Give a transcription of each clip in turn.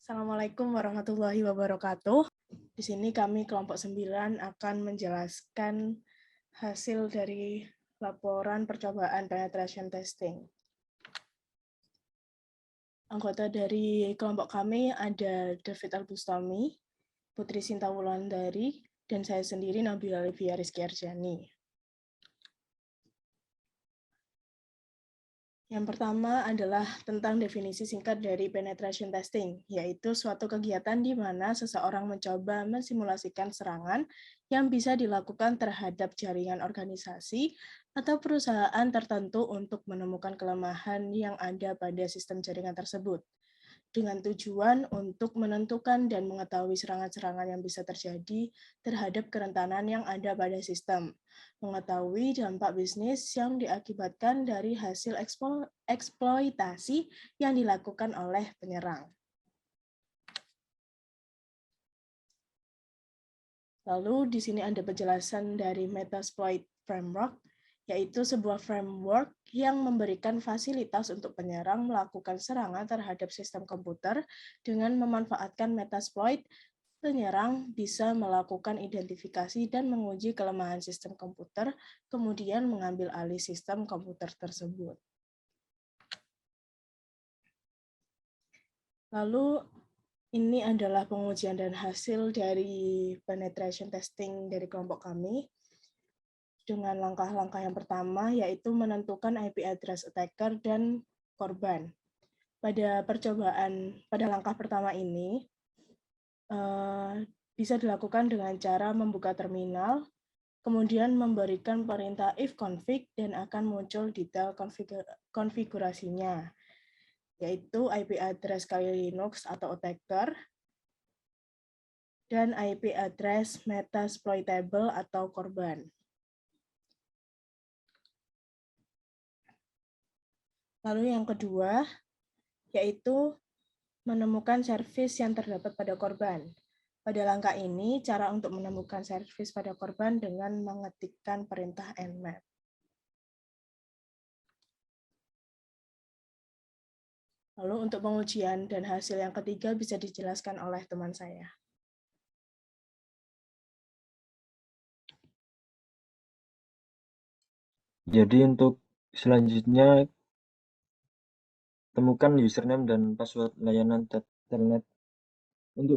Assalamualaikum warahmatullahi wabarakatuh. Di sini kami kelompok 9 akan menjelaskan hasil dari laporan percobaan penetration testing. Anggota dari kelompok kami ada David Albustami, Putri Sinta Wulandari, dan saya sendiri Nabila Livia Rizky Arjani. Yang pertama adalah tentang definisi singkat dari penetration testing, yaitu suatu kegiatan di mana seseorang mencoba mensimulasikan serangan yang bisa dilakukan terhadap jaringan organisasi atau perusahaan tertentu untuk menemukan kelemahan yang ada pada sistem jaringan tersebut, dengan tujuan untuk menentukan dan mengetahui serangan-serangan yang bisa terjadi terhadap kerentanan yang ada pada sistem, mengetahui dampak bisnis yang diakibatkan dari hasil eksploitasi yang dilakukan oleh penyerang. Lalu di sini ada penjelasan dari Metasploit Framework, yaitu sebuah framework yang memberikan fasilitas untuk penyerang melakukan serangan terhadap sistem komputer dengan memanfaatkan Metasploit. Penyerang bisa melakukan identifikasi dan menguji kelemahan sistem komputer, kemudian mengambil alih sistem komputer tersebut. Lalu ini adalah pengujian dan hasil dari penetration testing dari kelompok kami. Dengan langkah-langkah yang pertama, yaitu menentukan IP address attacker dan korban. Pada langkah pertama ini, bisa dilakukan dengan cara membuka terminal, kemudian memberikan perintah ifconfig, dan akan muncul detail konfigurasinya, yaitu IP address Kali Linux atau attacker, dan IP address metasploitable atau korban. Lalu yang kedua, yaitu menemukan servis yang terdapat pada korban. Pada langkah ini, cara untuk menemukan servis pada korban dengan mengetikkan perintah nmap. Lalu untuk pengujian dan hasil yang ketiga bisa dijelaskan oleh teman saya. Jadi untuk selanjutnya temukan username dan password layanan Telnet. Untuk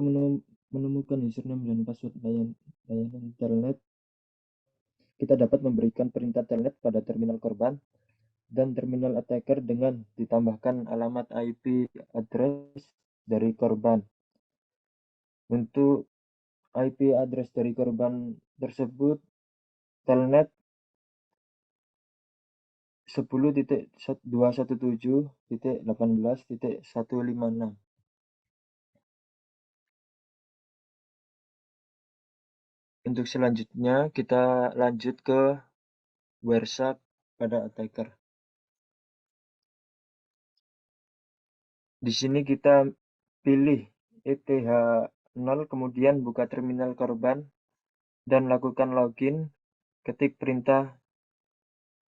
menemukan username dan password layanan Telnet, kita dapat memberikan perintah Telnet pada terminal korban dan terminal attacker dengan ditambahkan alamat IP address dari korban. Untuk IP address dari korban tersebut, Telnet 10.217.18.156. Untuk selanjutnya kita lanjut ke WireShark pada attacker. Di sini kita pilih ETH0, kemudian buka terminal korban dan lakukan login. Ketik perintah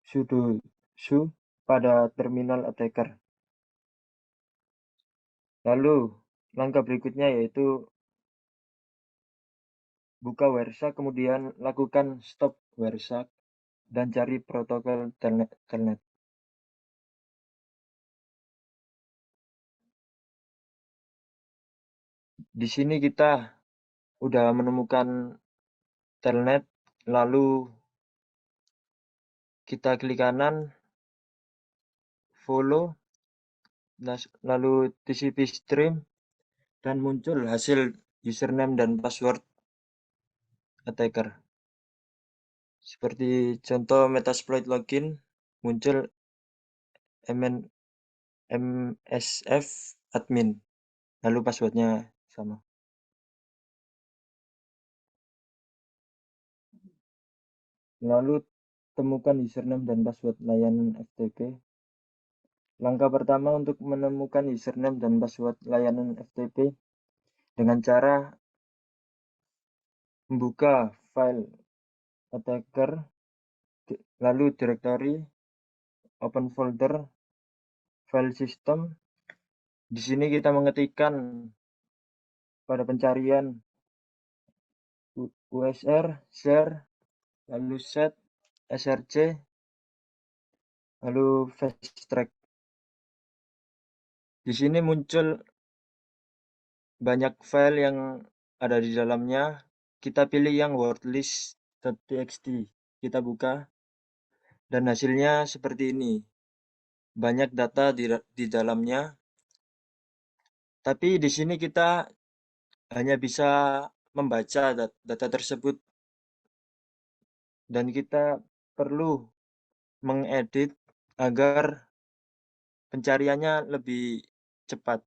sudo su pada terminal attacker. Lalu langkah berikutnya yaitu buka WireShark, kemudian lakukan stop WireShark dan cari protokol Telnet. Di sini kita udah menemukan Telnet, lalu kita klik kanan, follow, lalu TCP stream, dan muncul hasil username dan password attacker. Seperti contoh Metasploit login, muncul MSF admin, lalu passwordnya sama. Lalu temukan username dan password layanan FTP. Langkah pertama untuk menemukan username dan password layanan FTP dengan cara membuka file attacker, lalu directory, open folder, file system. Di sini kita mengetikkan pada pencarian USR, share, lalu set, src, lalu fast track. Di sini muncul banyak file yang ada di dalamnya. Kita pilih yang wordlist.txt. Kita buka dan hasilnya seperti ini. Banyak data di dalamnya. Tapi di sini kita hanya bisa membaca data tersebut dan kita perlu mengedit agar pencariannya lebih cepat.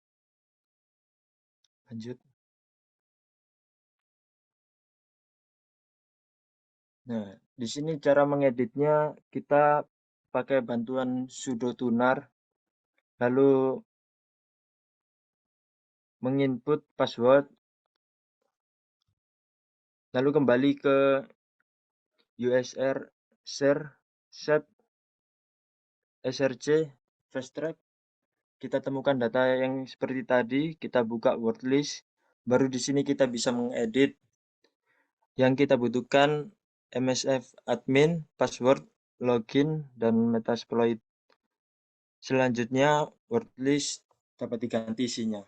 Lanjut. Nah, di sini cara mengeditnya kita pakai bantuan sudo tunar, lalu menginput password, lalu kembali ke USR, share, set, src, fast track. Kita temukan data yang seperti tadi, kita buka wordlist, baru di sini kita bisa mengedit. Yang kita butuhkan MSF admin, password, login, dan metasploit. Selanjutnya wordlist dapat diganti isinya.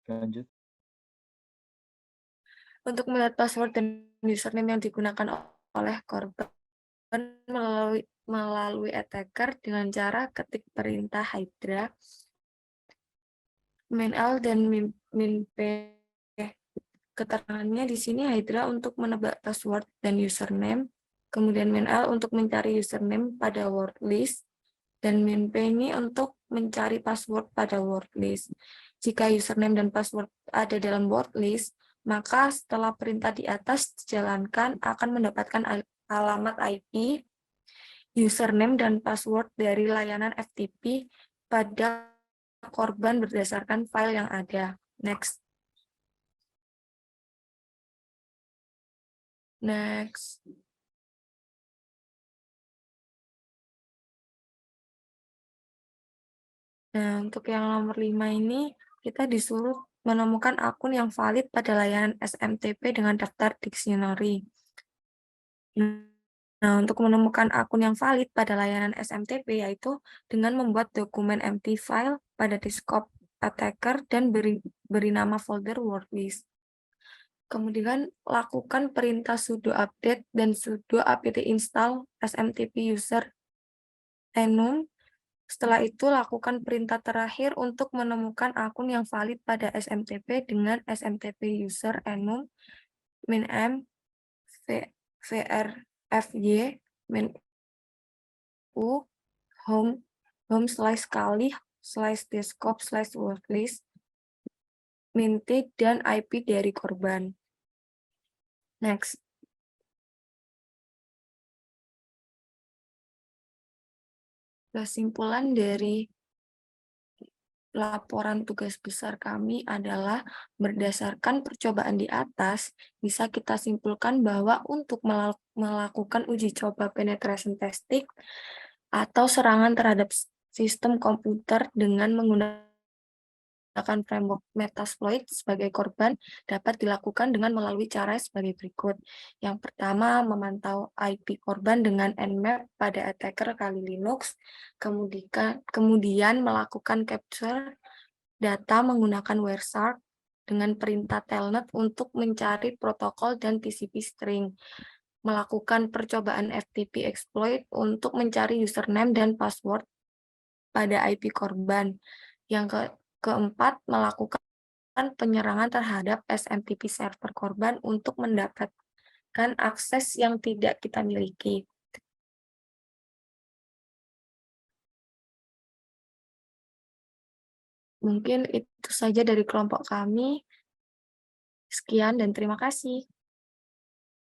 Lanjut. Untuk melihat password dan username yang digunakan oleh korban melalui attacker dengan cara ketik perintah Hydra min-l dan min-p. Keterangannya di sini Hydra untuk menebak password dan username, kemudian min-l untuk mencari username pada word list, dan min-p ini untuk mencari password pada word list. Jika username dan password ada dalam word list, maka setelah perintah di atas dijalankan akan mendapatkan alamat IP, username, dan password dari layanan FTP pada korban berdasarkan file yang ada. Next. Nah, untuk yang nomor 5 ini, kita disuruh menemukan akun yang valid pada layanan SMTP dengan daftar dictionary. Nah, untuk menemukan akun yang valid pada layanan SMTP yaitu dengan membuat dokumen empty file pada desktop attacker dan beri nama folder wordlist. Kemudian lakukan perintah sudo update dan sudo apt install SMTP user enum. Setelah itu lakukan perintah terakhir untuk menemukan akun yang valid pada SMTP dengan SMTP user enum min-m vrfy min u home/kali/desktop/wordlist min-t dan IP dari korban. Next. Kesimpulan dari laporan tugas besar kami adalah berdasarkan percobaan di atas, bisa kita simpulkan bahwa untuk melakukan uji coba penetration testing atau serangan terhadap sistem komputer dengan menggunakan framework Metasploit sebagai korban dapat dilakukan dengan melalui cara sebagai berikut. Yang pertama, memantau IP korban dengan Nmap pada attacker Kali Linux, kemudian melakukan capture data menggunakan Wireshark dengan perintah telnet untuk mencari protokol dan TCP string, melakukan percobaan FTP exploit untuk mencari username dan password pada IP korban. Yang keempat, melakukan penyerangan terhadap SMTP server korban untuk mendapatkan akses yang tidak kita miliki. Mungkin itu saja dari kelompok kami. Sekian dan terima kasih.